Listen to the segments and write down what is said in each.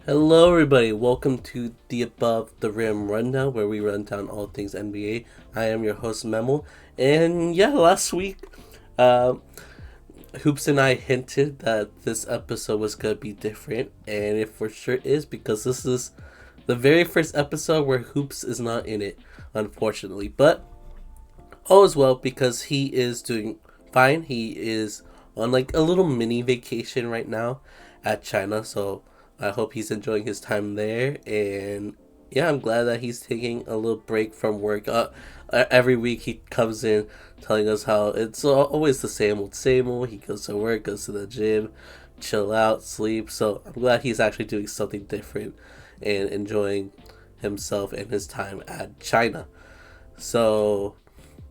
Hello, everybody. Welcome to the Above the Rim Rundown, where we run down all things NBA. I am your host, Memo. And yeah, last week, uh, Hoops and I hinted that this episode was going to be different. And it for sure is, because this is the very first episode where Hoops is not in it, unfortunately. But all is well, because he is doing fine. He is on like a little mini vacation right now at China. So I hope he's enjoying his time there. And yeah, I'm glad that he's taking a little break from work. Every week he comes in telling us how it's always the same old, same old. He goes to work, goes to the gym, chill out, sleep. So I'm glad he's actually doing something different and enjoying himself and his time at China. So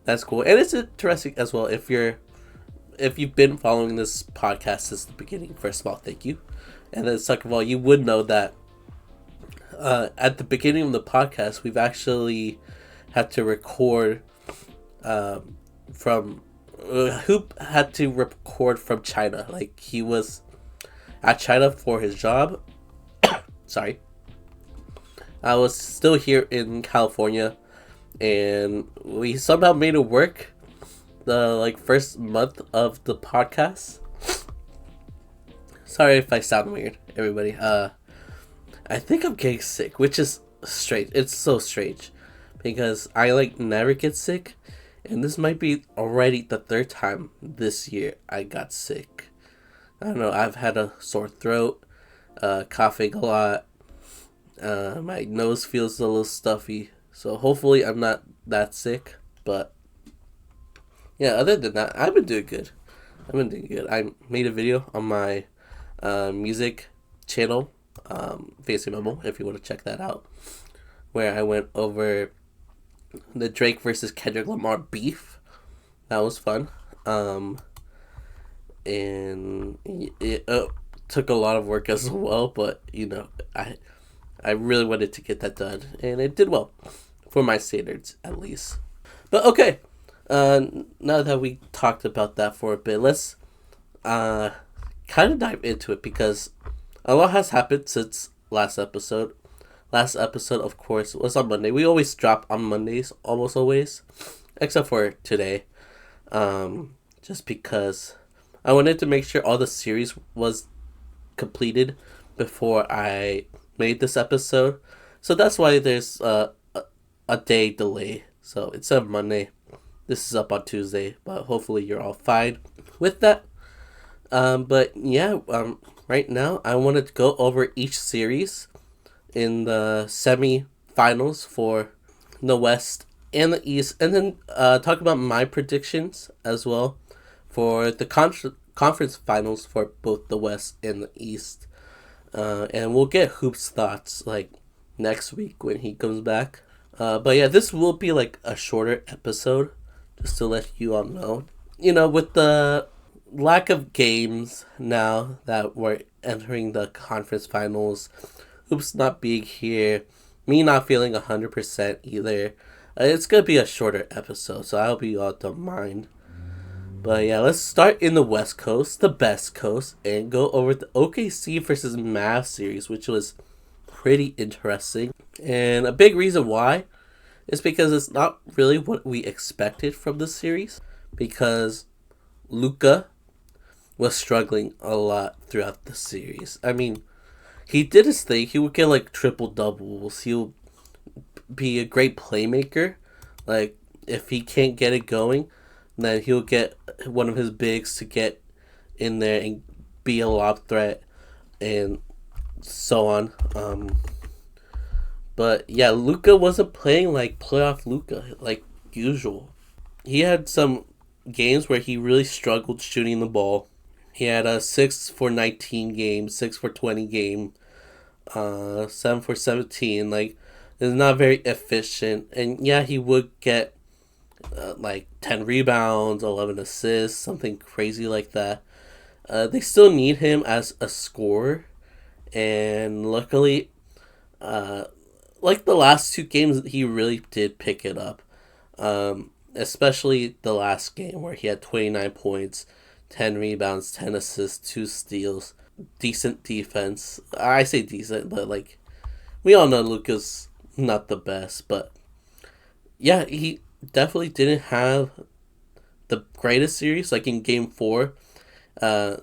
that's cool. And it's interesting as well. If you've been following this podcast since the beginning, first of all, thank you. And then second of all, you would know that at the beginning of the podcast, we've actually had to record from Hoop had to record from China. Like, he was at China for his job. Sorry. I was still here in California, and we somehow made it work the first month of the podcast. Sorry if I sound weird, everybody. I think I'm getting sick, which is strange. It's so strange because I never get sick, and this might be already the third time this year I got sick. I don't know. I've had a sore throat, coughing a lot. My nose feels a little stuffy, so hopefully I'm not that sick. But yeah, other than that, I've been doing good. I made a video on my music channel, Fancy Memo, if you want to check that out, where I went over the Drake versus Kendrick Lamar beef. That was fun. And it took a lot of work as well, but I really wanted to get that done, and it did well, for my standards at least. But okay, now that we talked about that for a bit, let's kind of dive into it, because a lot has happened since last episode. Last episode, of course, was on Monday. We always drop on Mondays, almost always, except for today, just because I wanted to make sure all the series was completed before I made this episode. So that's why there's a day delay. So instead of Monday, this is up on Tuesday, but hopefully you're all fine with that. But yeah, right now I wanted to go over each series in the semi-finals for the West and the East, and then talk about my predictions as well for the conference finals for both the West and the East. And we'll get Hoop's thoughts next week when he comes back. But yeah, this will be a shorter episode, just to let you all know. With the lack of games now that we're entering the conference finals, Hoops not being here, me not feeling 100% either, it's gonna be a shorter episode, so I hope you all don't mind. But yeah, let's start in the West Coast, the best coast, and go over the OKC versus Mavs series, which was pretty interesting. And a big reason why is because it's not really what we expected from this series, because Luka was struggling a lot throughout the series. I mean, he did his thing. He would get triple doubles. He'll be a great playmaker. If he can't get it going, then he'll get one of his bigs to get in there and be a lob threat, and so on. But yeah, Luka wasn't playing like playoff Luka like usual. He had some games where he really struggled shooting the ball. He had a 6 for 19 game, 6 for 20 game, 7 for 17. It's not very efficient. And yeah, he would get 10 rebounds, 11 assists, something crazy like that. They still need him as a scorer. And luckily, the last two games, he really did pick it up. Especially the last game where he had 29 points, 10 rebounds, 10 assists, 2 steals. decent defense. I say decent, but like we all know Luka's not the best, but yeah, he definitely didn't have the greatest series. Like in Game 4,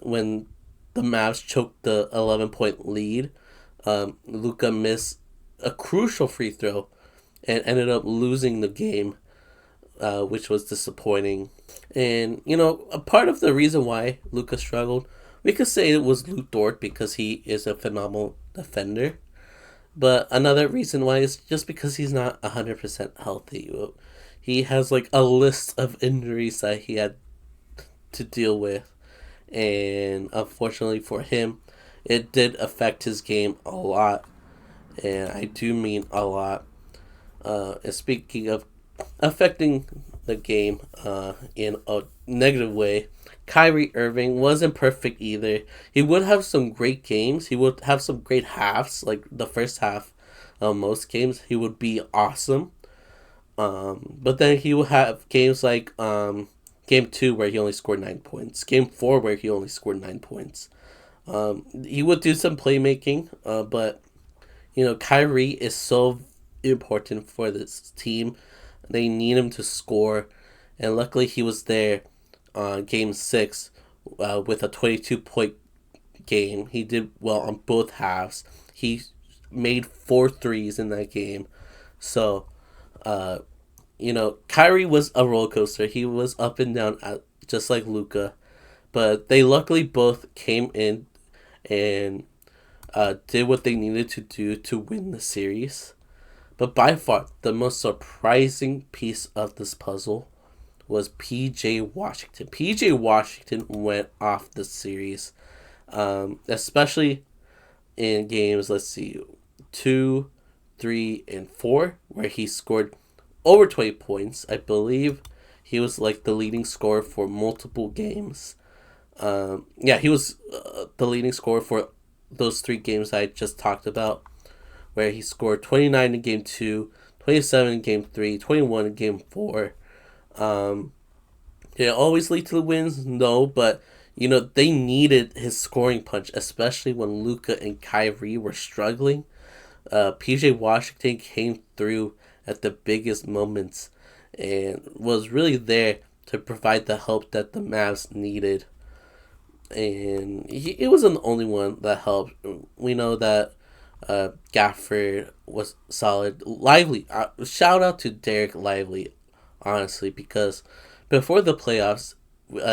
when the Mavs choked the 11-point lead, Luka missed a crucial free throw and ended up losing the game, which was disappointing. And a part of the reason why Luka struggled, we could say it was Lu Dort because he is a phenomenal defender. But another reason why is just because he's not 100% healthy. He has like a list of injuries that he had to deal with. And unfortunately for him, it did affect his game a lot. And I do mean a lot. And speaking of affecting the game in a negative way, Kyrie Irving wasn't perfect either. He would have some great games. He would have some great halves. Like the first half of most games, he would be awesome. But then he would have games like Game 2 where he only scored 9 points. Game 4 where he only scored 9 points. He would do some playmaking, but Kyrie is so important for this team. They need him to score, and luckily he was there on Game 6 with a 22-point game. He did well on both halves. He made 4 threes in that game. So, Kyrie was a roller coaster. He was up and down, just like Luka. But they luckily both came in and did what they needed to do to win the series. But by far, the most surprising piece of this puzzle was PJ Washington. PJ Washington went off the series, especially in games, let's see, 2, 3, and 4, where he scored over 20 points. I believe he was like the leading scorer for multiple games. He was the leading scorer for those 3 games I just talked about, where he scored 29 in Game 2, 27 in Game 3, 21 in Game 4. Did it always lead to the wins? No, but they needed his scoring punch, especially when Luka and Kyrie were struggling. PJ Washington came through at the biggest moments and was really there to provide the help that the Mavs needed. And he wasn't the only one that helped. We know that Gafford was solid. Lively. Shout out to Derek Lively, honestly, because before the playoffs,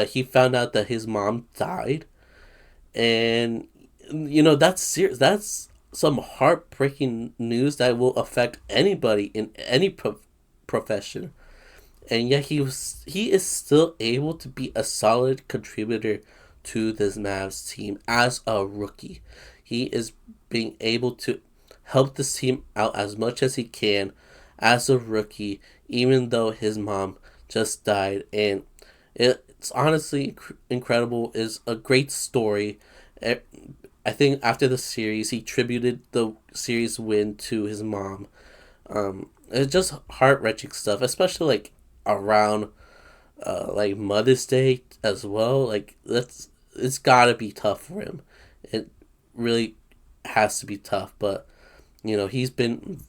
he found out that his mom died. And, that's serious. That's some heartbreaking news that will affect anybody in any profession. And yet he is still able to be a solid contributor to this Mavs team as a rookie. He is being able to help this team out as much as he can as a rookie, even though his mom just died. And it's honestly incredible. It's a great story. I think after the series, he tributed the series win to his mom. It's just heart-wrenching stuff, especially like around like Mother's Day as well. Like it's gotta be tough for him. It really has to be tough, but he's been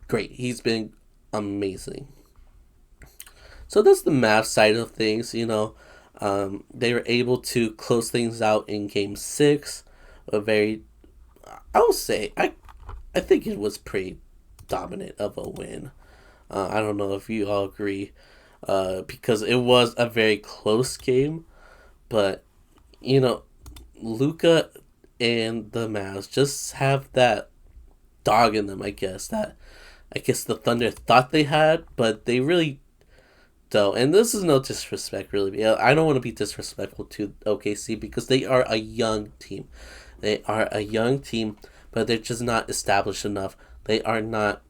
great. He's been amazing. So that's the Mavs side of things. They were able to close things out in Game 6. A very, I will say, I think it was pretty dominant of a win. I don't know if you all agree, because it was a very close game, but Luka and the Mavs just have that dog in them. I guess the Thunder thought they had, but they really don't. And this is no disrespect, really. I don't want to be disrespectful to OKC because they are a young team. They are a young team, but they're just not established enough. They are not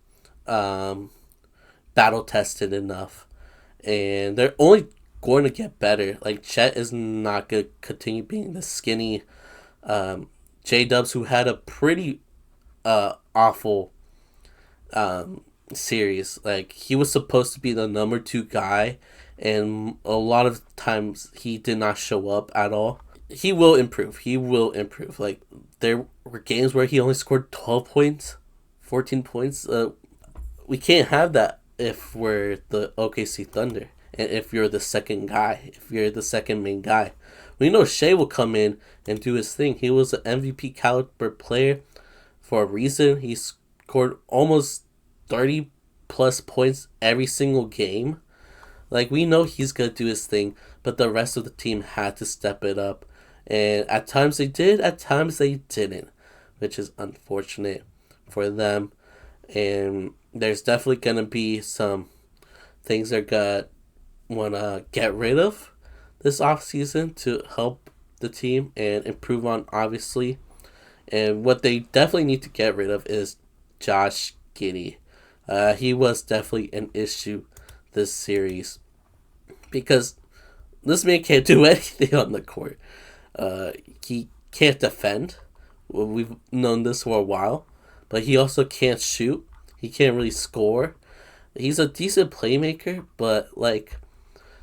battle tested enough, and they're only going to get better. Like Chet is not going to continue being the skinny J Dubs, who had a pretty awful series. Like he was supposed to be the number 2 guy, and a lot of times he did not show up at all. he will improve. He will improve. Like there were games where he only scored 12 points, 14 points. We can't have that if we're the OKC Thunder and if you're the second guy, if you're the second main guy. We know Shea will come in and do his thing. He was an MVP caliber player for a reason. He scored almost 30 plus points every single game. Like, we know he's going to do his thing, but the rest of the team had to step it up. And at times they did, at times they didn't, which is unfortunate for them. And there's definitely going to be some things they're going to want to get rid of this offseason to help the team and improve on, obviously. And what they definitely need to get rid of is Josh Giddey. He was definitely an issue this series because this man can't do anything on the court. He can't defend. Well, we've known this for a while, but he also can't shoot. He can't really score. He's a decent playmaker, but like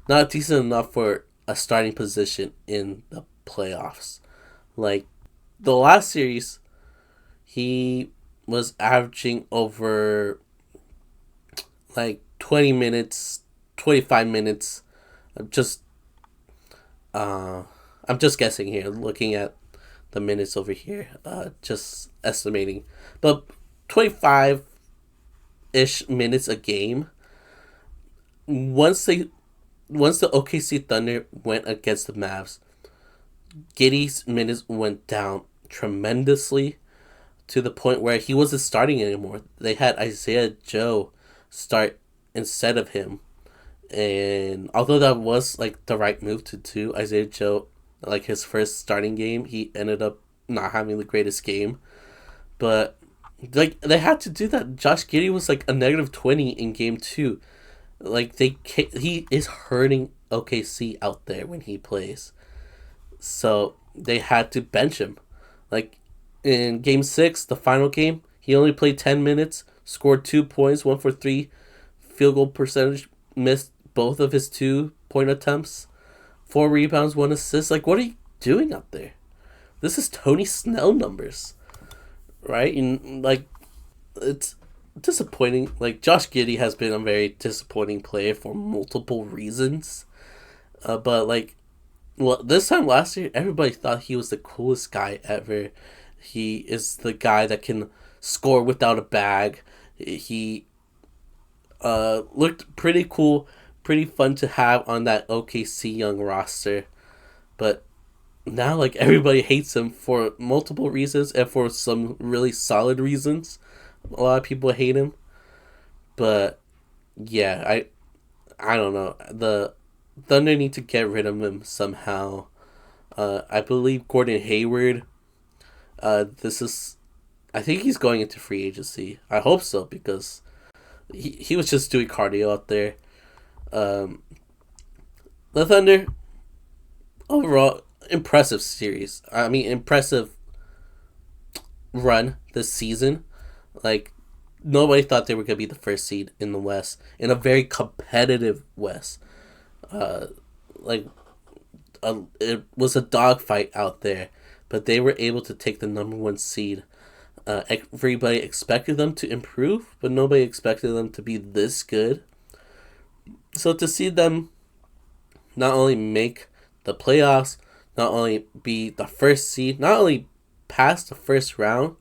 not decent enough for a starting position in the playoffs. Like the last series, he was averaging over like 20 minutes, 25 minutes. I'm just I'm just guessing here, looking at the minutes over here, just estimating. But 25-ish minutes a game. Once the OKC Thunder went against the Mavs, Giddey's minutes went down tremendously to the point where he wasn't starting anymore. They had Isaiah Joe start instead of him. And although that was like the right move to do, Isaiah Joe, like his first starting game, he ended up not having the greatest game. But like they had to do that. Josh Giddey was like a negative 20 in game 2. Like he is hurting OKC out there when he plays. So they had to bench him. Like in game 6, the final game, he only played 10 minutes, scored 2 points, 1 for 3, field goal percentage, missed both of his 2-point attempts, 4 rebounds, 1 assist. Like, what are you doing out there? This is Tony Snell numbers, right? And like, it's disappointing. Like, Josh Giddey has been a very disappointing player for multiple reasons. But like, well, this time last year, everybody thought he was the coolest guy ever. He is the guy that can score without a bag. He looked pretty cool, pretty fun to have on that OKC young roster. But now, like, everybody hates him for multiple reasons and for some really solid reasons. A lot of people hate him. But yeah, I don't know. The Thunder need to get rid of him somehow. I believe Gordon Hayward. I think he's going into free agency. I hope so because he was just doing cardio out there. The Thunder, overall, impressive series. I mean, impressive run this season. Like, nobody thought they were going to be the first seed in the West, in a very competitive West. It was a dogfight out there, but they were able to take the number 1 seed. Everybody expected them to improve, but nobody expected them to be this good. So to see them not only make the playoffs, not only be the first seed, not only pass the first round,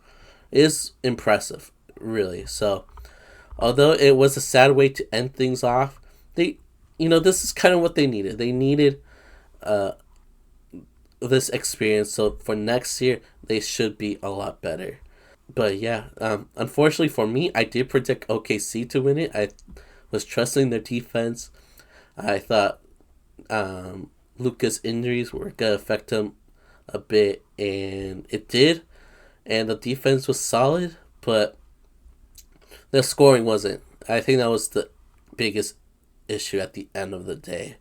is impressive, really. So, although it was a sad way to end things off, this is kind of what they needed. They needed this experience, so for next year, they should be a lot better. But yeah, unfortunately for me, I did predict OKC to win it. I was trusting their defense. I thought Luka's injuries were going to affect him a bit, and it did. And the defense was solid, but the scoring wasn't. I think that was the biggest issue at the end of the day.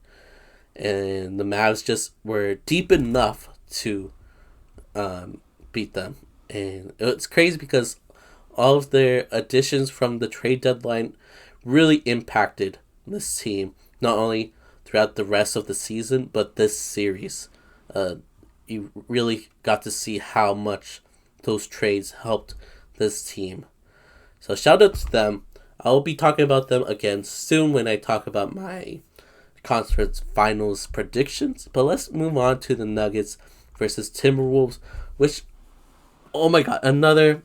And the Mavs just were deep enough to beat them. And it's crazy because all of their additions from the trade deadline really impacted this team, not only throughout the rest of the season, but this series. you really got to see how much those trades helped this team. So shout out to them. I'll be talking about them again soon when I talk about my conference finals predictions. But let's move on to the Nuggets versus Timberwolves, which, oh my god, another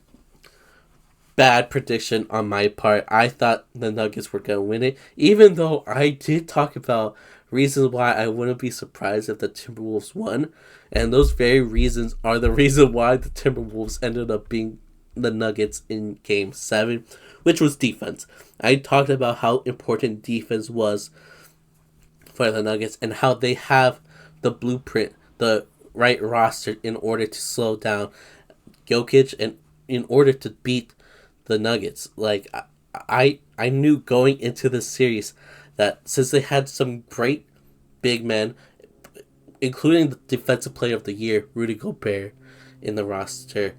bad prediction on my part. I thought the Nuggets were going to win it, even though I did talk about reasons why I wouldn't be surprised if the Timberwolves won. And those very reasons are the reason why the Timberwolves ended up being the Nuggets in Game 7, which was defense. I talked about how important defense was for the Nuggets and how they have the blueprint, the right roster in order to slow down Jokic and in order to beat the Nuggets. Like, I knew going into this series that since they had some great big men, including the defensive player of the year, Rudy Gobert, in the roster,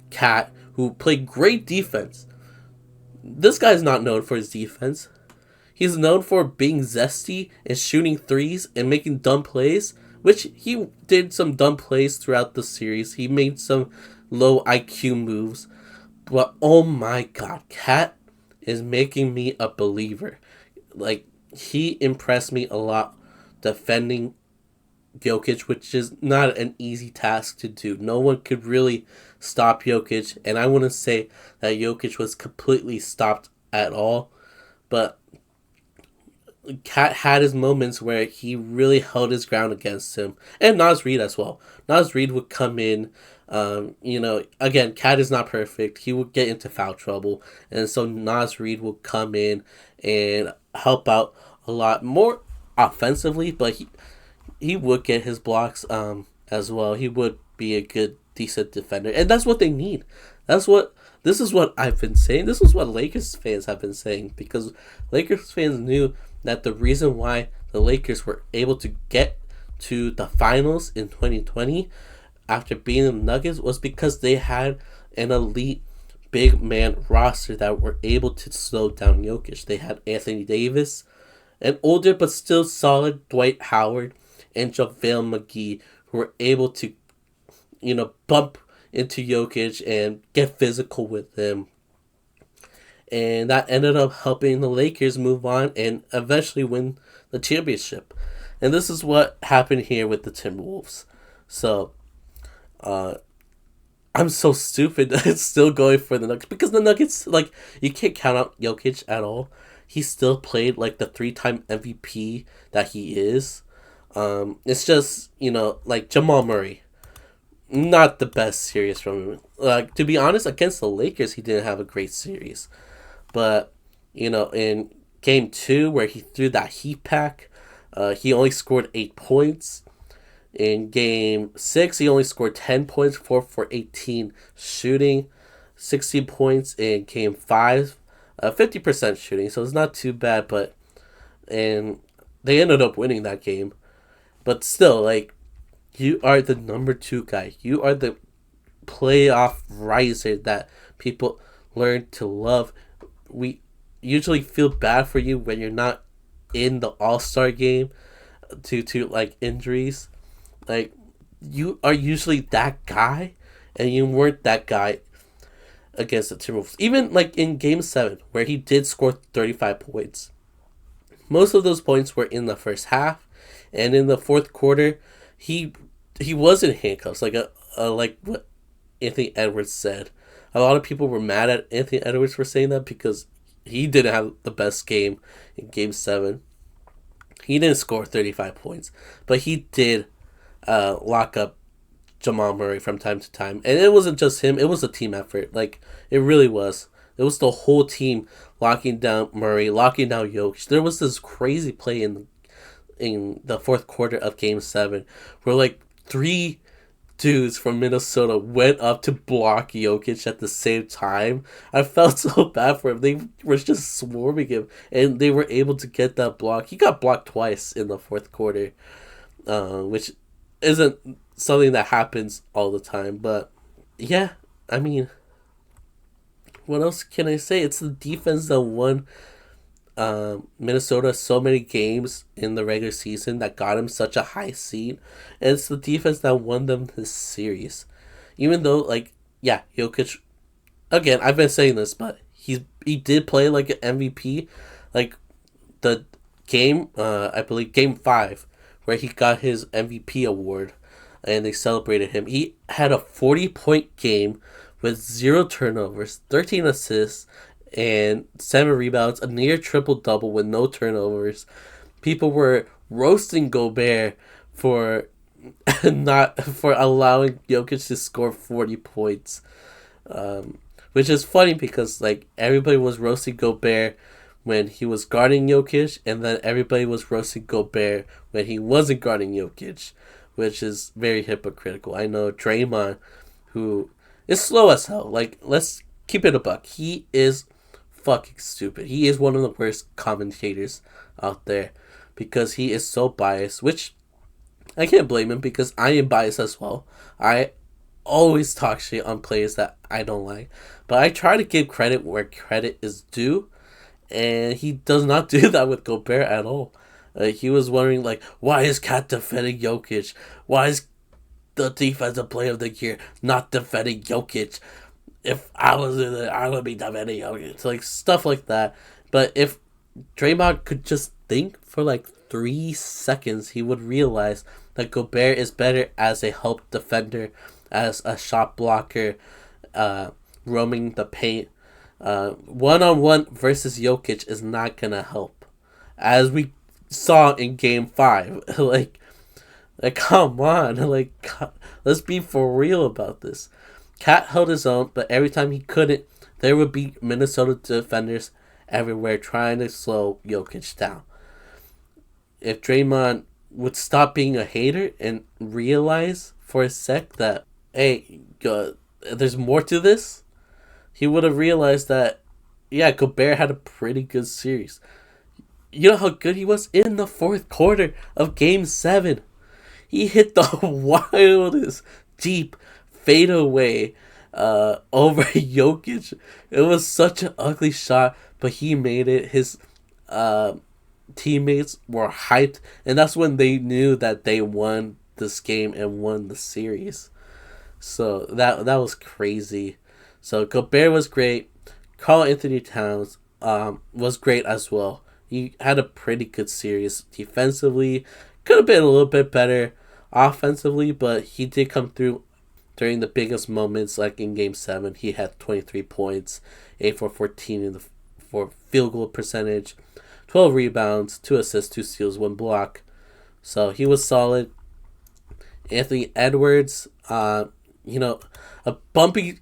Cat, who played great defense. This guy's not known for his defense. He's known for being zesty and shooting threes and making dumb plays, which he did some dumb plays throughout the series. He made some low IQ moves. But oh my god, Cat is making me a believer. Like, he impressed me a lot defending Jokic, which is not an easy task to do. No one could really stop Jokic, and I wouldn't say that Jokic was completely stopped at all, but Cat had his moments where he really held his ground against him, and Naz Reid as well. Naz Reid would come in, again, Cat is not perfect. He would get into foul trouble, and so Naz Reid would come in and help out a lot more offensively, but he would get his blocks as well. He would be a good, decent defender, and that's what they need. This is what I've been saying. This is what Lakers fans have been saying, because Lakers fans knew that the reason why the Lakers were able to get to the finals in 2020 after beating the Nuggets was because they had an elite big man roster that were able to slow down Jokic. They had Anthony Davis, an older but still solid Dwight Howard, and JaVale McGee, who were able to, bump into Jokic and get physical with him. And that ended up helping the Lakers move on and eventually win the championship. And this is what happened here with the Timberwolves. So, I'm so stupid that it's still going for the Nuggets. Because the Nuggets, you can't count out Jokic at all. He still played like the 3-time MVP that he is. It's just, Jamal Murray. Not the best series from him. To be honest, against the Lakers, he didn't have a great series. But, in Game 2, where he threw that heat pack, he only scored 8 points. In Game 6, he only scored 10 points, 4 for 18 shooting, 16 points in Game 5, 50% shooting, so it's not too bad, and they ended up winning that game. But still, you are the number 2 guy. You are the playoff riser that people learn to love. We usually feel bad for you when you're not in the All-Star game due to injuries. You are usually that guy, and you weren't that guy against the Timberwolves. Even in Game 7, where he did score 35 points. Most of those points were in the first half, and in the fourth quarter, he was in handcuffs, like what Anthony Edwards said. A lot of people were mad at Anthony Edwards for saying that because he didn't have the best game in Game 7. He didn't score 35 points, but he did lock up Jamal Murray from time to time. And it wasn't just him, it was a team effort. It really was. It was the whole team locking down Murray, locking down Jokic. There was this crazy play in the fourth quarter of Game 7 where 3 dudes from Minnesota went up to block Jokic at the same time. I felt so bad for him. They were just swarming him, and they were able to get that block. He got blocked twice in the fourth quarter, which isn't something that happens all the time. But yeah, what else can I say? It's the defense that won Minnesota so many games in the regular season that got him such a high seed. And it's the defense that won them this series. Even though, like, yeah, Jokic, again, I've been saying this, but he did play like an MVP. Like, the game, I believe, game 5, where he got his MVP award and they celebrated him. He had a 40-point game with 0 turnovers, 13 assists, and 7 rebounds, a near triple double with no turnovers. People were roasting Gobert for not for allowing Jokic to score 40 points. Which is funny because like everybody was roasting Gobert when he was guarding Jokic, and then everybody was roasting Gobert when he wasn't guarding Jokic, which is very hypocritical. I know Draymond, who is slow as hell. Like, let's keep it a buck. He is fucking stupid. He is one of the worst commentators out there because he is so biased, which I can't blame him because I am biased as well. I always talk shit on players that I don't like, but I try to give credit where credit is due, and he does not do that with Gobert at all. He was wondering, like, why is Cat defending Jokic? Why is the defensive player of the year not defending Jokic? If I was in it, I would be defending Jokic. Like, stuff like that. But if Draymond could just think for, like, 3 seconds, he would realize that Gobert is better as a help defender, as a shot blocker, roaming the paint. One-on-one versus Jokic is not going to help. As we saw in Game 5. like, come on. Like, God, let's be for real about this. Cat held his own, but every time he couldn't, there would be Minnesota defenders everywhere trying to slow Jokic down. If Draymond would stop being a hater and realize for a sec that, hey, there's more to this, he would have realized that, yeah, Gobert had a pretty good series. You know how good he was in the 4th quarter of Game 7? He hit the wildest deep fadeaway over Jokic. It was such an ugly shot, but he made it. His teammates were hyped, and that's when they knew that they won this game and won the series. So that was crazy. So Gobert was great. Karl-Anthony Towns was great as well. He had a pretty good series defensively. Could have been a little bit better offensively, but he did come through during the biggest moments, like in Game 7. He had 23 points, 8 for 14 for field goal percentage, 12 rebounds, 2 assists, 2 steals, 1 block. So he was solid. Anthony Edwards, a bumpy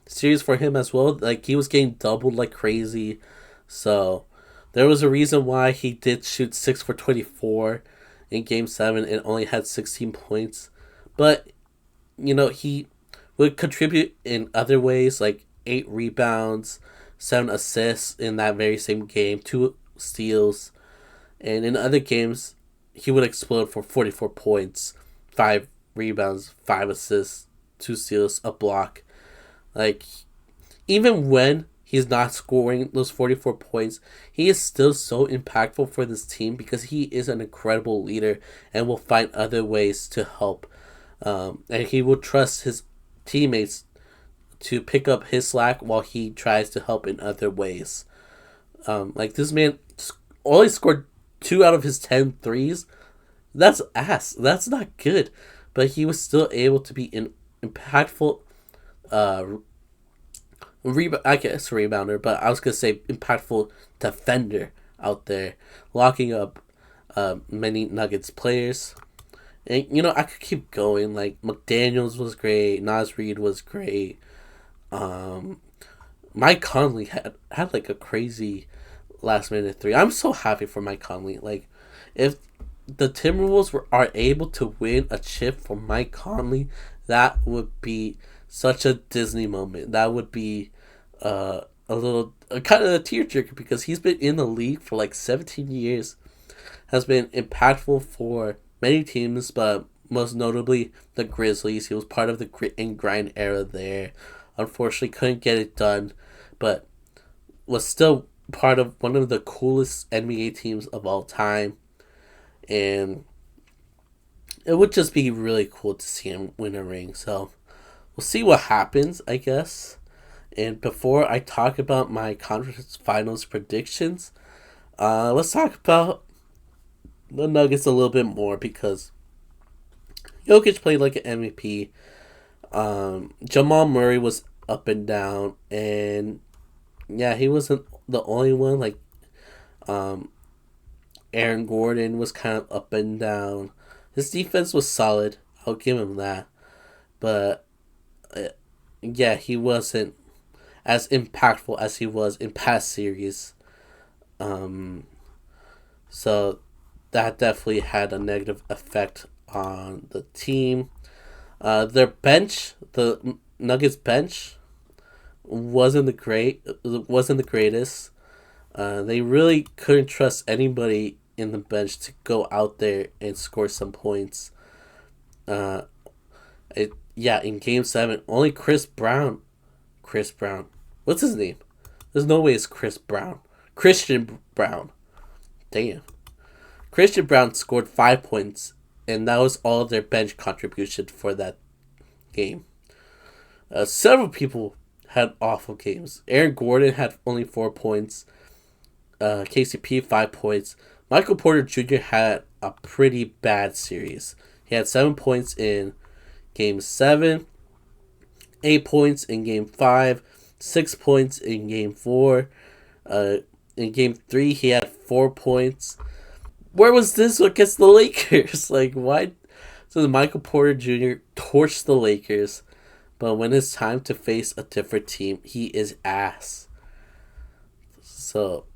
series for him as well. Like, he was getting doubled like crazy. So there was a reason why he did shoot 6 for 24 in Game 7 and only had 16 points. But, he would contribute in other ways, like 8 rebounds, 7 assists in that very same game, 2 steals. And in other games, he would explode for 44 points, 5 rebounds, 5 assists, 2 steals, a block. Like, even when he's not scoring those 44 points, he is still so impactful for this team because he is an incredible leader and will find other ways to help. And he will trust his teammates to pick up his slack while he tries to help in other ways. Like, this man only scored 2 out of his 10 threes. That's ass. That's not good. But he was still able to be an impactful rebounder, but I was going to say impactful defender out there, locking up many Nuggets players. And, I could keep going. Like, McDaniels was great. Naz Reid was great. Mike Conley had like a crazy last minute 3. I'm so happy for Mike Conley. Like, if the Timberwolves are able to win a chip for Mike Conley, that would be such a Disney moment. That would be a little kind of a tearjerker because he's been in the league for like 17 years, has been impactful for many teams, but most notably the Grizzlies. He was part of the grit and grind era there. Unfortunately, couldn't get it done, but was still part of one of the coolest NBA teams of all time, and it would just be really cool to see him win a ring. So we'll see what happens, I guess. And before I talk about my conference finals predictions, let's talk about the Nuggets a little bit more because Jokic played like an MVP. Jamal Murray was up and down, and yeah, he wasn't the only one. Like, Aaron Gordon was kind of up and down. His defense was solid. I'll give him that, but yeah, he wasn't as impactful as he was in past series. Um, so that definitely had a negative effect on the team. Their bench, the Nuggets bench, wasn't the greatest. They really couldn't trust anybody in the bench to go out there and score some points. Uh, in Game 7, only Chris Brown, what's his name? There's no way it's Chris Brown. Christian Brown. Damn. Christian Brown scored 5 points, and that was all their bench contribution for that game. Several people had awful games. Aaron Gordon had only 4 points. KCP 5 points. Michael Porter Jr. had a pretty bad series. He had 7 points in Game 7, 8 points in Game 5, 6 points in Game 4. In Game 3, he had 4 points. Where was this against the Lakers? Like, why? So Michael Porter Jr. torched the Lakers, but when it's time to face a different team, he is ass. So,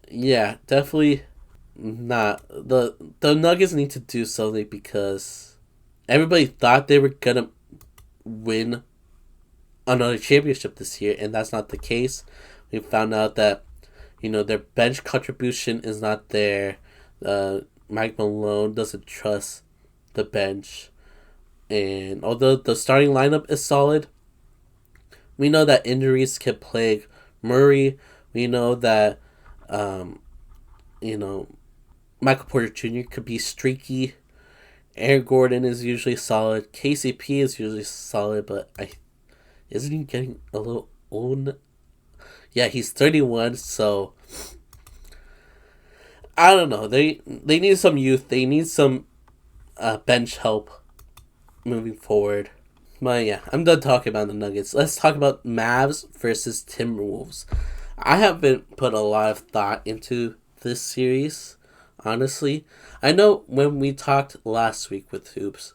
yeah, definitely not. The Nuggets need to do something because everybody thought they were gonna win another championship this year, and that's not the case. We found out that their bench contribution is not there. Mike Malone doesn't trust the bench, and although the starting lineup is solid, we know that injuries can plague Murray. We know that Michael Porter Jr. could be streaky. Aaron Gordon is usually solid. KCP is usually solid, but isn't he getting a little old? Yeah, he's 31, so I don't know. They need some youth. They need some bench help moving forward. But yeah, I'm done talking about the Nuggets. Let's talk about Mavs versus Timberwolves. I haven't put a lot of thought into this series, honestly. I know when we talked last week with Hoops,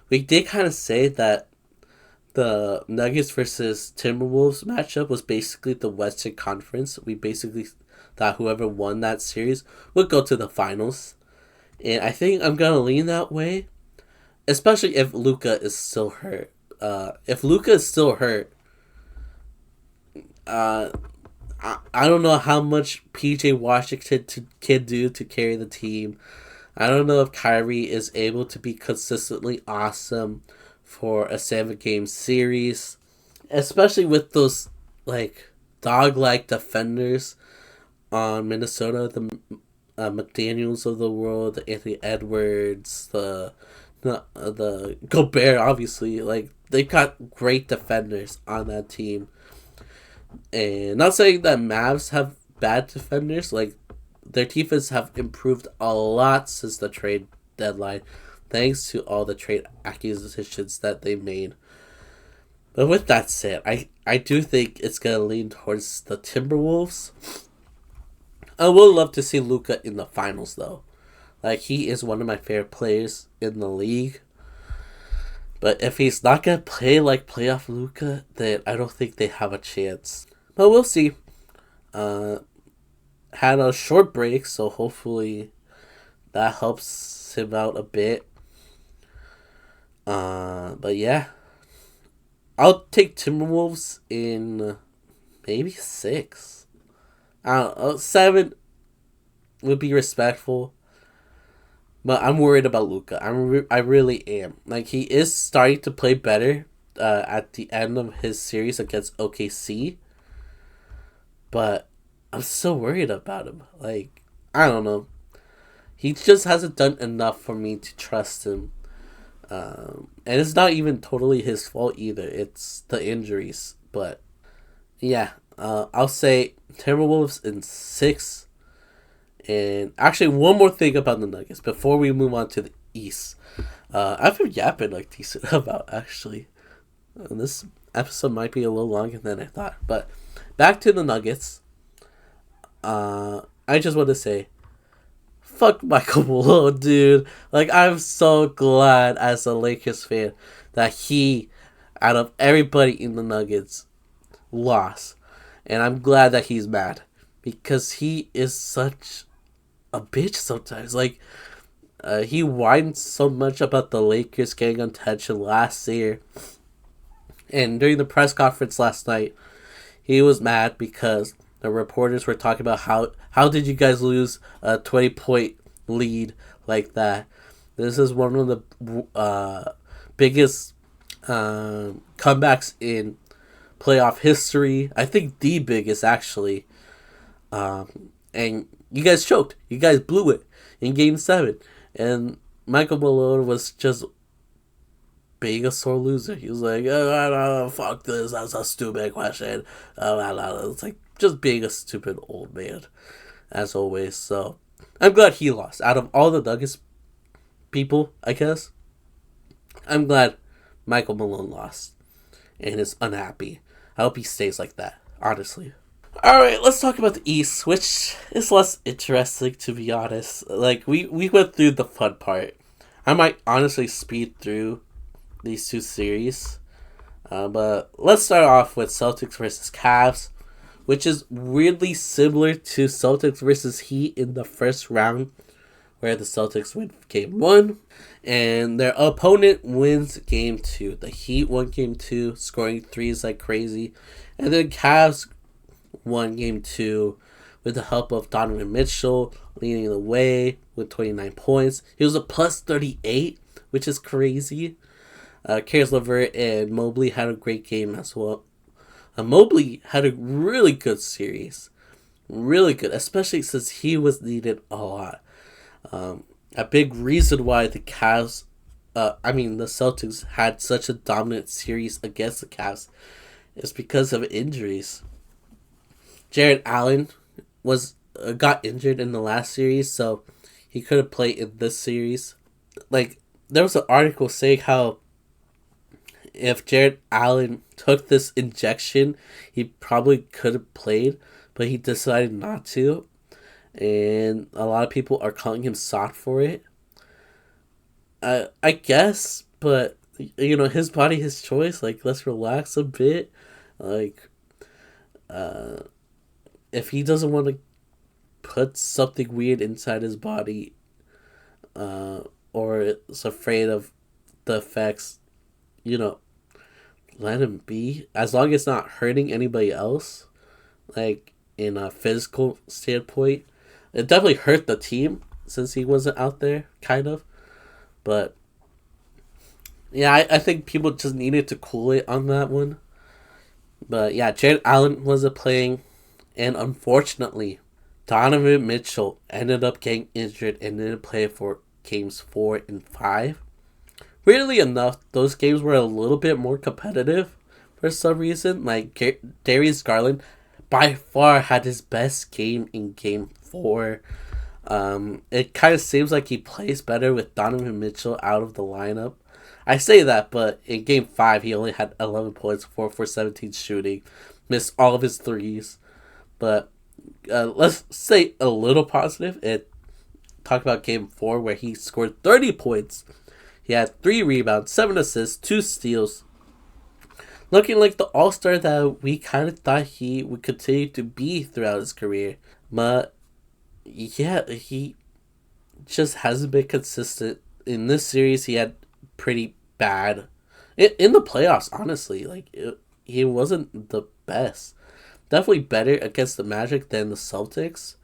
we did kind of say that the Nuggets versus Timberwolves matchup was basically the Western Conference. We basically thought whoever won that series would go to the finals. And I think I'm going to lean that way, especially if Luka is still hurt. If Luka is still hurt, I don't know how much PJ Washington can do to carry the team. I don't know if Kyrie is able to be consistently awesome for a 7-game series, especially with those dog-like defenders on Minnesota, the McDaniels of the world, the Anthony Edwards, the Gobert, obviously. They've got great defenders on that team. And not saying that Mavs have bad defenders, their defense have improved a lot since the trade deadline, thanks to all the trade acquisitions that they made. But with that said, I do think it's going to lean towards the Timberwolves. I would love to see Luka in the finals, though. He is one of my favorite players in the league. But if he's not going to play like playoff Luka, then I don't think they have a chance. But we'll see. Had a short break, so hopefully that helps him out a bit. But yeah. I'll take Timberwolves in maybe 6. I don't know. 7 would be respectful. But I'm worried about Luka. I really am. He is starting to play better at the end of his series against OKC. But I'm so worried about him. Like, I don't know. He just hasn't done enough for me to trust him. And it's not even totally his fault either. It's the injuries. But yeah, I'll say Timberwolves in 6. And actually, one more thing about the Nuggets before we move on to the East. I've been yapping like decent about actually. This episode might be a little longer than I thought. But back to the Nuggets. I just want to say, fuck Michael Malone, dude. Like, I'm so glad as a Lakers fan that he, out of everybody in the Nuggets, lost. And I'm glad that he's mad. Because he is such a bitch sometimes. Like, he whined so much about the Lakers getting attention last year. And during the press conference last night, he was mad because the reporters were talking about how did you guys lose a 20-point lead like that. This is one of the biggest comebacks in playoff history. I think the biggest, actually. And you guys choked. You guys blew it in Game 7. And Michael Malone was just being a sore loser. He was like, oh, fuck this. That's a stupid question. It's like just being a stupid old man, as always. So I'm glad he lost. Out of all the Nuggets people, I guess, I'm glad Michael Malone lost and is unhappy. I hope he stays like that, honestly. Alright, let's talk about the East, which is less interesting, to be honest. Like, we went through the fun part. I might honestly speed through these two series. But let's start off with Celtics versus Cavs, which is weirdly similar to Celtics versus Heat in the first round, where the Celtics win Game 1, and their opponent wins Game 2. The Heat won Game 2, scoring threes like crazy, and then Cavs won Game 2 with the help of Donovan Mitchell leading the way with 29 points. He was a plus 38, which is crazy. Caris LeVert and Mobley had a great game as well. Mobley had a really good series. Really good, especially since he was needed a lot. A big reason why the Celtics had such a dominant series against the Cavs is because of injuries. Jared Allen got injured in the last series, so he couldn't play in this series. Like, there was an article saying how if Jared Allen took this injection, he probably could have played, but he decided not to. And a lot of people are calling him soft for it. I guess, but, his body, his choice. Like, let's relax a bit. Like, if he doesn't want to put something weird inside his body, or is afraid of the effects, let him be. As long as it's not hurting anybody else, like, in a physical standpoint. It definitely hurt the team since he wasn't out there, kind of. But, yeah, I think people just needed to cool it on that one. But, yeah, Jared Allen wasn't playing. And unfortunately, Donovan Mitchell ended up getting injured and didn't play for Games 4 and 5. Weirdly enough, those games were a little bit more competitive for some reason. Like, Darius Garland by far had his best game in Game 4. It kind of seems like he plays better with Donovan Mitchell out of the lineup. I say that, but in Game 5, he only had 11 points, 4 for 17 shooting. Missed all of his threes. But let's say a little positive and talk about Game 4, where he scored 30 points. He had 3 rebounds, 7 assists, 2 steals. Looking like the all-star that we kind of thought he would continue to be throughout his career. But, yeah, he just hasn't been consistent. In this series, he had pretty bad. In the playoffs, honestly. Like, he wasn't the best. Definitely better against the Magic than the Celtics.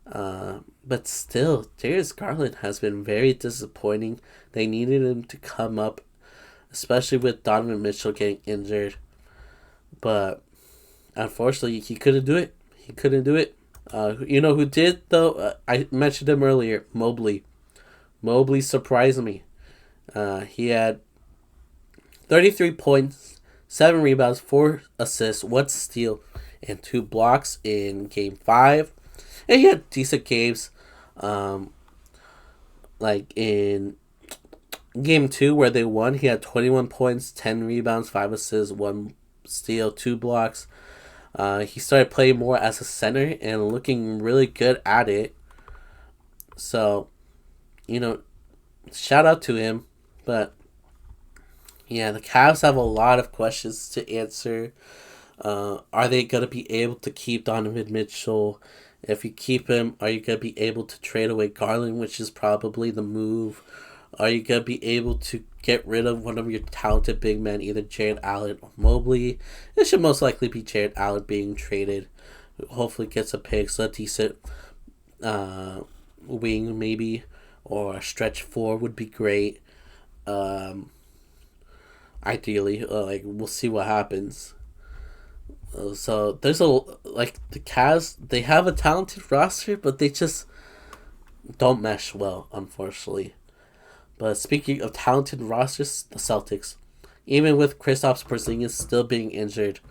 But still, Darius Garland has been very disappointing. They needed him to come up, especially with Donovan Mitchell getting injured. But unfortunately, he couldn't do it. He couldn't do it. You know who did though? I mentioned him earlier. Mobley. Mobley surprised me. He had 33 points, 7 rebounds, 4 assists, 1 steal, and 2 blocks in Game 5. And he had decent games. Like in Game 2 where they won, he had 21 points, 10 rebounds, 5 assists, 1 steal, 2 blocks. He started playing more as a center and looking really good at it. So, shout out to him. But, yeah, the Cavs have a lot of questions to answer. Are they going to be able to keep Donovan Mitchell? If you keep him, are you going to be able to trade away Garland, which is probably the move? Are you going to be able to get rid of one of your talented big men, either Jared Allen or Mobley? It should most likely be Jared Allen being traded. Hopefully gets a pick, so a decent wing maybe, or a stretch 4 would be great. Ideally, we'll see what happens. So there's the Cavs, they have a talented roster, but they just don't mesh well, unfortunately. But speaking of talented rosters, the Celtics, even with Kristaps Porzingis still being injured,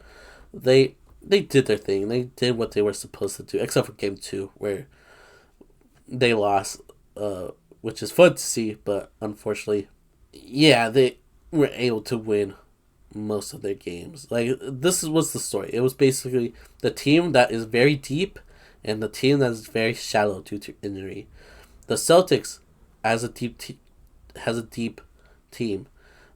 they did their thing. They did what they were supposed to do, except for Game 2, where they lost, which is fun to see, but unfortunately, yeah, they were able to win most of their games. This was the story. It was basically the team that is very deep and the team that is very shallow due to injury. The Celtics, as a deep has a deep team.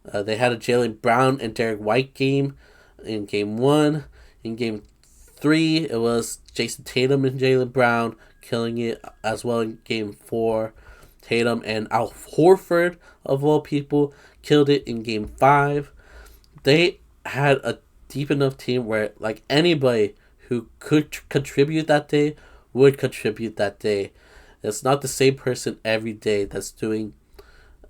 They had a Jaylen Brown and Derek White game in Game 1. In Game 3, it was Jason Tatum and Jaylen Brown killing it, as well in Game 4. Tatum and Al Horford, of all people, killed it in Game 5. They had a deep enough team where anybody who could contribute that day would contribute that day. It's not the same person every day that's doing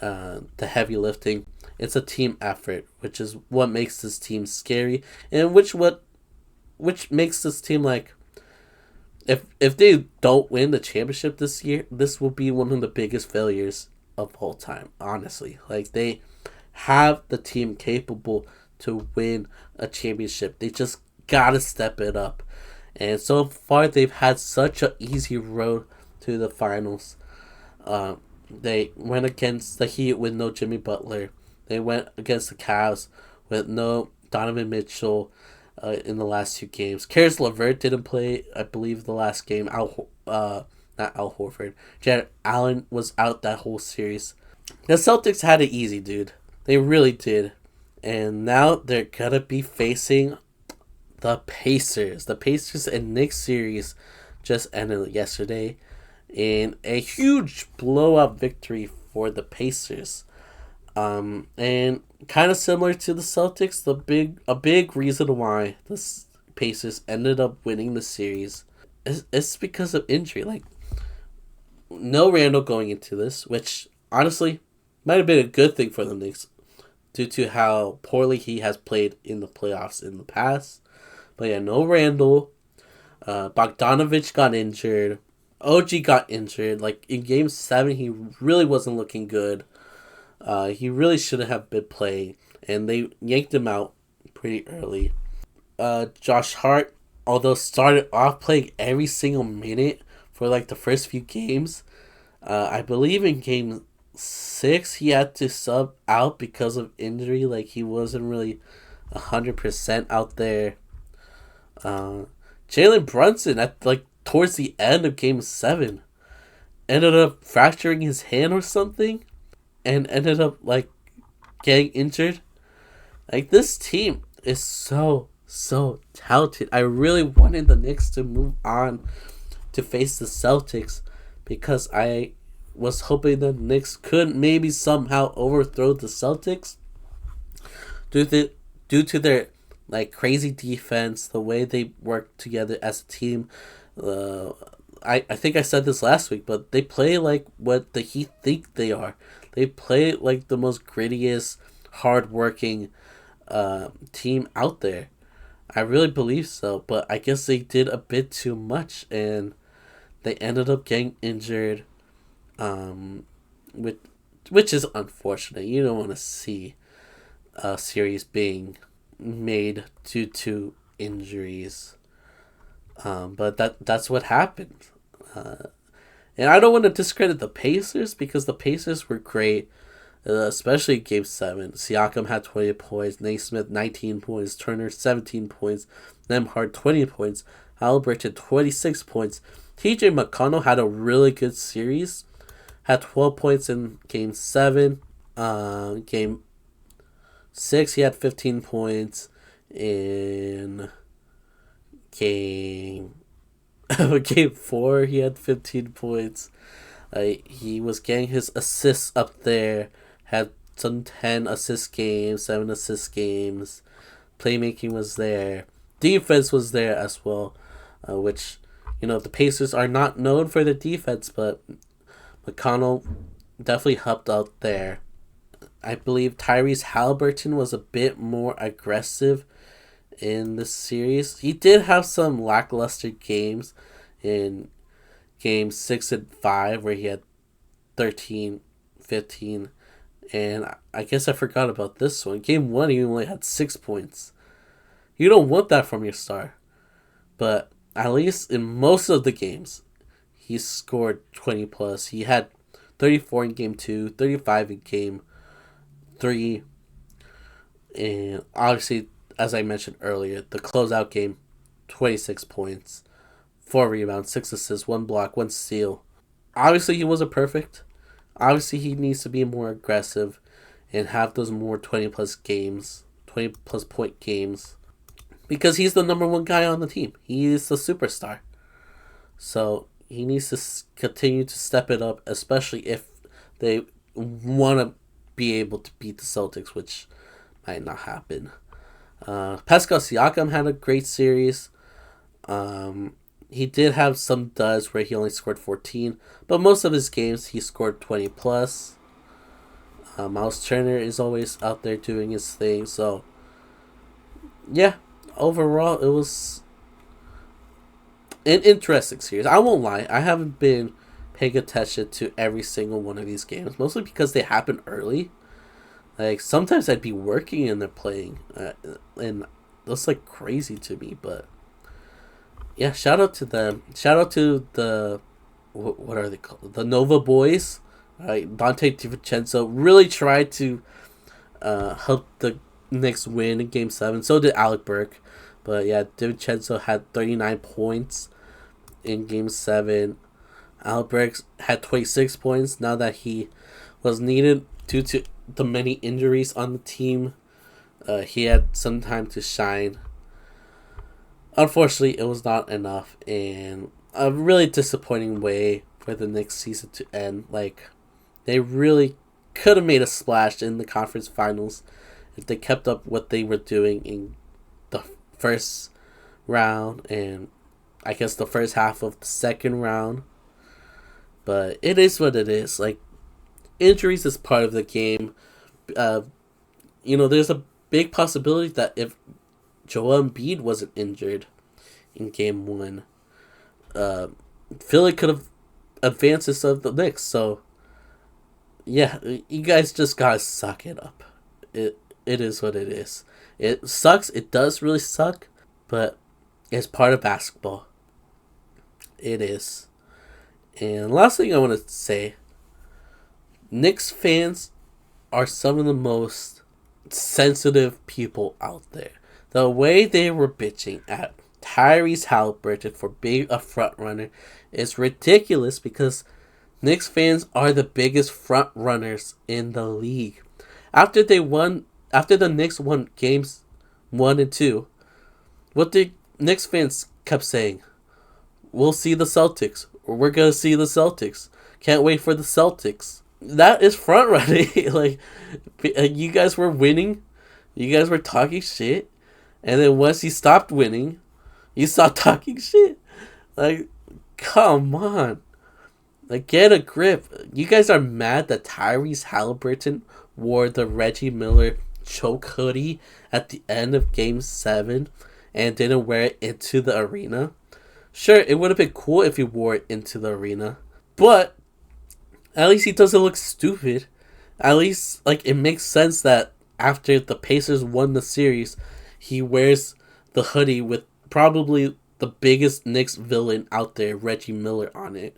the heavy lifting. It's a team effort, which is what makes this team scary, and which makes this team if they don't win the championship this year, this will be one of the biggest failures of all time. Honestly, they have the team capable to win a championship. They just gotta step it up, and so far they've had such an easy road to the finals. They went against the Heat with no Jimmy Butler. They went against the Cavs with no Donovan Mitchell in the last 2 games. Karis LeVert didn't play, I believe, the last game. Not Al Horford. Jared Allen was out that whole series. The Celtics had it easy, dude. They really did. And now they're going to be facing the Pacers. The Pacers and Knicks series just ended yesterday in a huge blowout victory for the Pacers. And kind of similar to the Celtics, a big reason why the Pacers ended up winning the series is because of injury. No Randall going into this, which honestly might have been a good thing for the Knicks due to how poorly he has played in the playoffs in the past. But yeah, no Randall. Bogdanovich got injured. OG got injured. In Game 7, he really wasn't looking good. He really shouldn't have been playing, and they yanked him out pretty early. Josh Hart, although started off playing every single minute for the first few games, I believe in Game 6 he had to sub out because of injury. He wasn't really 100% out there. Jalen Brunson at towards the end of Game 7 ended up fracturing his hand or something, and ended up getting injured. This team is so talented. I really wanted the Knicks to move on to face the Celtics because I was hoping the Knicks could maybe somehow overthrow the Celtics due to their crazy defense, the way they work together as a team. I think I said this last week, but they play what the Heat think they are. They play the most grittiest, hardworking team out there. I really believe so, but I guess they did a bit too much, and they ended up getting injured, um, with, which is unfortunate. You don't want to see a series being made due to injuries, but that's what happened. Uh, and I don't want to discredit the Pacers because the Pacers were great, especially Game 7. Siakam had 20 points, Naismith 19 points, Turner 17 points, Nemhard 20 points, Halliburton 26 points. TJ McConnell had a really good series, had 12 points in Game 7. Game 6, he had 15 points. In game game 4, he had 15 points. He was getting his assists up there. Had some 10 assist games, 7 assist games. Playmaking was there. Defense was there as well, which, the Pacers are not known for the defense, but McConnell definitely helped out there. I believe Tyrese Halliburton was a bit more aggressive in this series. He did have some lackluster games in Game 6 and 5 where he had 13, 15, and I guess I forgot about this one. Game 1, he only had 6 points. You don't want that from your star. But at least in most of the games, he scored 20 plus. He had 34 in Game 2, 35 in Game 3, and obviously, as I mentioned earlier, the closeout game, 26 points, 4 rebounds, 6 assists, 1 block, 1 steal. Obviously, he wasn't perfect. Obviously, he needs to be more aggressive and have those more 20 plus games, 20 plus point games, because he's the number 1 guy on the team. He is the superstar. So he needs to continue to step it up, especially if they want to be able to beat the Celtics, which might not happen. Pascal Siakam had a great series. He did have some duds where he only scored 14, but most of his games he scored 20 plus. Miles Turner is always out there doing his thing. So, yeah, overall it was an interesting series. I won't lie, I haven't been paying attention to every single one of these games, mostly because they happen early. Like, sometimes I'd be working and they're playing, and that's like crazy to me. But yeah, shout out to them. Shout out to the what are they called? The Nova Boys. Right, Dante DiVincenzo really tried to help the Knicks win in Game 7. So did Alec Burke. But yeah, DiVincenzo had 39 points in Game 7. Alec Burke had 26 points now that he was needed due to the many injuries on the team. He had some time to shine. Unfortunately, it was not enough, and a really disappointing way for the Knicks season to end. Like, they really could have made a splash in the conference finals if they kept up what they were doing in the first round and I guess the first half of the second round. But it is what it is. Like, injuries is part of the game. There's a big possibility that if Joel Embiid wasn't injured in Game 1, Philly could have advanced instead of the Knicks. So, yeah, you guys just gotta suck it up. It is what it is. It sucks. It does really suck, but it's part of basketball. It is. And last thing I want to say, Knicks fans are some of the most sensitive people out there. The way they were bitching at Tyrese Halliburton for being a front runner is ridiculous because Knicks fans are the biggest front runners in the league. After the Knicks won games 1 and 2, what the Knicks fans kept saying, we'll see the Celtics, or we're gonna see the Celtics. Can't wait for the Celtics. That is front running. Like, you guys were winning, you guys were talking shit, and then once you stopped winning, you stopped talking shit. Like, come on. Like, get a grip. You guys are mad that Tyrese Halliburton wore the Reggie Miller choke hoodie at the end of Game 7, and didn't wear it into the arena. Sure, it would have been cool if he wore it into the arena, but at least he doesn't look stupid. At least, like, it makes sense that after the Pacers won the series, he wears the hoodie with probably the biggest Knicks villain out there, Reggie Miller, on it.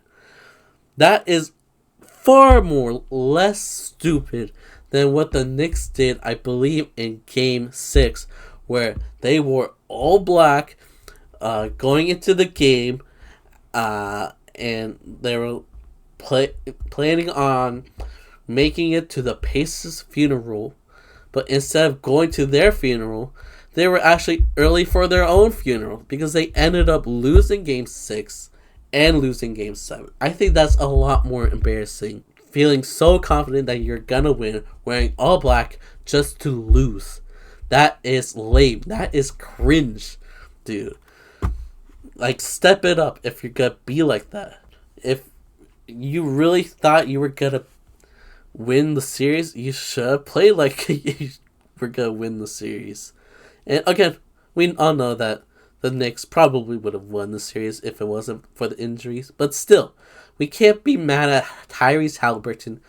That is far more less stupid than what the Knicks did, I believe, in Game 6, where they wore all black going into the game, and they were planning on making it to the Pacers' funeral, but instead of going to their funeral, they were actually early for their own funeral because they ended up losing Game 6 and losing Game 7. I think that's a lot more embarrassing. Feeling so confident that you're gonna win, wearing all black just to lose. That is lame. That is cringe, dude. Like, step it up if you're gonna be like that. If you really thought you were gonna win the series, you should play like you were gonna win the series. And again, we all know that the Knicks probably would have won the series if it wasn't for the injuries. But still, we can't be mad at Tyrese Halliburton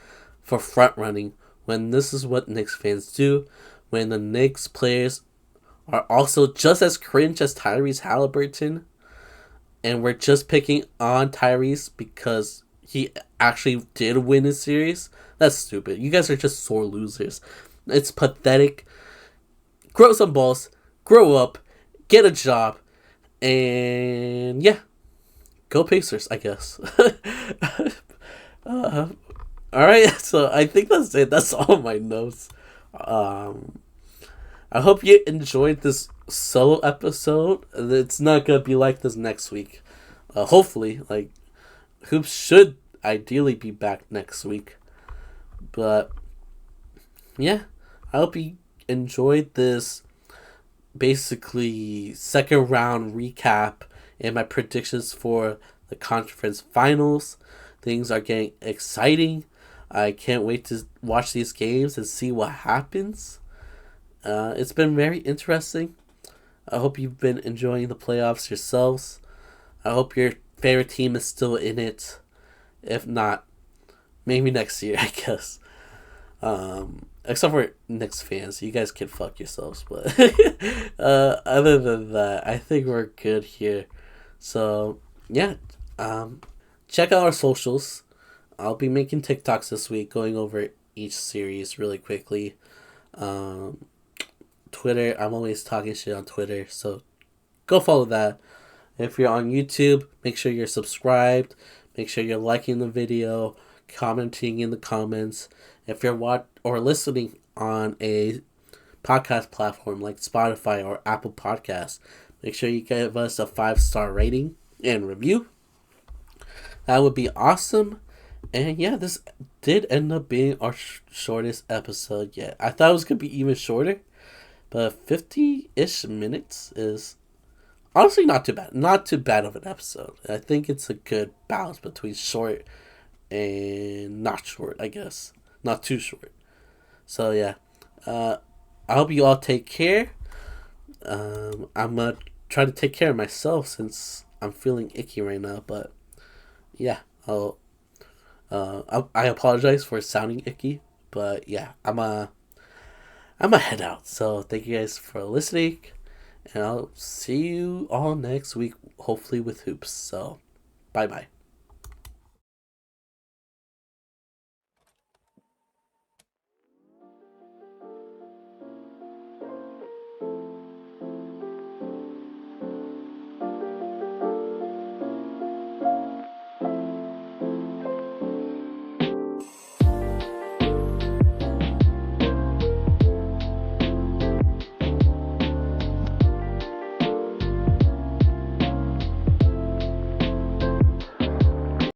for front running when this is what Knicks fans do. When the Knicks players are also just as cringe as Tyrese Halliburton, and we're just picking on Tyrese because he actually did win a series. That's stupid. You guys are just sore losers. It's pathetic. Grow some balls. Grow up. Get a job. And yeah. Go Pacers, I guess. Alright, so I think that's it. That's all my notes. I hope you enjoyed this solo episode. It's not going to be like this next week. Hopefully, like, Hoops should ideally be back next week. But yeah, I hope you enjoyed this basically second round recap and my predictions for the conference finals. Things are getting exciting. I can't wait to watch these games and see what happens. It's been very interesting. I hope you've been enjoying the playoffs yourselves. I hope your favorite team is still in it. If not, maybe next year, I guess. Except for Knicks fans, you guys can fuck yourselves. But other than that, I think we're good here. So yeah, check out our socials. I'll be making TikToks this week, going over each series really quickly. Twitter, I'm always talking shit on Twitter, so go follow that. If you're on YouTube, make sure you're subscribed. Make sure you're liking the video, commenting in the comments. If you're listening on a podcast platform like Spotify or Apple Podcasts, make sure you give us a 5-star rating and review. That would be awesome. And yeah, this did end up being our shortest episode yet. I thought it was going to be even shorter, but 50-ish minutes is honestly not too bad. Not too bad of an episode. I think it's a good balance between short and not short, I guess. Not too short. So yeah, I hope you all take care. I'm going to try to take care of myself since I'm feeling icky right now. But yeah, I apologize for sounding icky. But yeah, I'm a head out. So thank you guys for listening. And I'll see you all next week, hopefully with hoops. So bye-bye.